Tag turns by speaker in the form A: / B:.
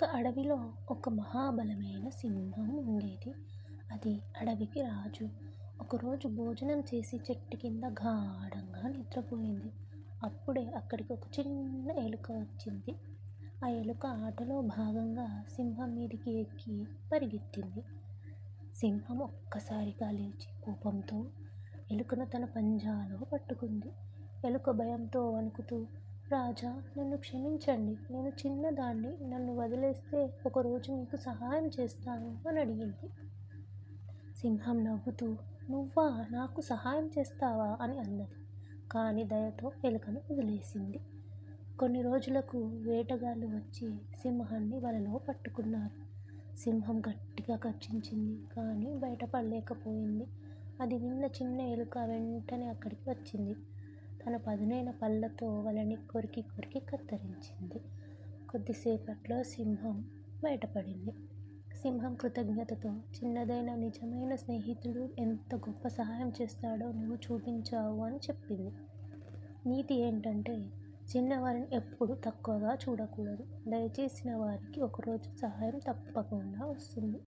A: ఒక అడవిలో ఒక మహాబలమైన సింహం ఉండేది. అది అడవికి రాజు. ఒకరోజు భోజనం చేసి చెట్టు కింద గాఢంగా నిద్రపోయింది. అప్పుడే అక్కడికి ఒక చిన్న ఎలుక వచ్చింది. ఆ ఎలుక ఆటలో భాగంగా సింహం మీదికి ఎక్కి పరిగెత్తింది. సింహం ఒక్కసారిగా లేచి కోపంతో ఎలుకను తన పంజాలో పట్టుకుంది. ఎలుక భయంతో వణుకుతూ, రాజా, నన్ను క్షమించండి, నేను చిన్నదాన్ని, నన్ను వదిలేస్తే ఒకరోజు మీకు సహాయం చేస్తాను అని అడిగింది. సింహం నవ్వుతూ, నువ్వా, నాకు సహాయం చేస్తావా అని అన్నది. కానీ దయతో ఎలుకను వదిలేసింది. కొన్ని రోజులకు వేటగాళ్ళు వచ్చి సింహాన్ని వలలో పట్టుకున్నారు. సింహం గట్టిగా గర్జించింది, కానీ బయటపడలేకపోయింది. అది విన్న చిన్న ఎలుక వెంటనే అక్కడికి వచ్చింది. తన పదునైన పళ్ళతో వలని కొరికి కొరికి కత్తిరించింది. కొద్దిసేపట్లో సింహం బయటపడింది. సింహం కృతజ్ఞతతో, చిన్నదైన నిజమైన స్నేహితుడు ఎంత గొప్ప సహాయం చేస్తాడో నువ్వు చూపించావు అని చెప్పింది. నీతి ఏంటంటే, చిన్నవారిని ఎప్పుడూ తక్కువగా చూడకూడదు. దయచేసిన వారికి ఒకరోజు సహాయం తప్పకుండా వస్తుంది.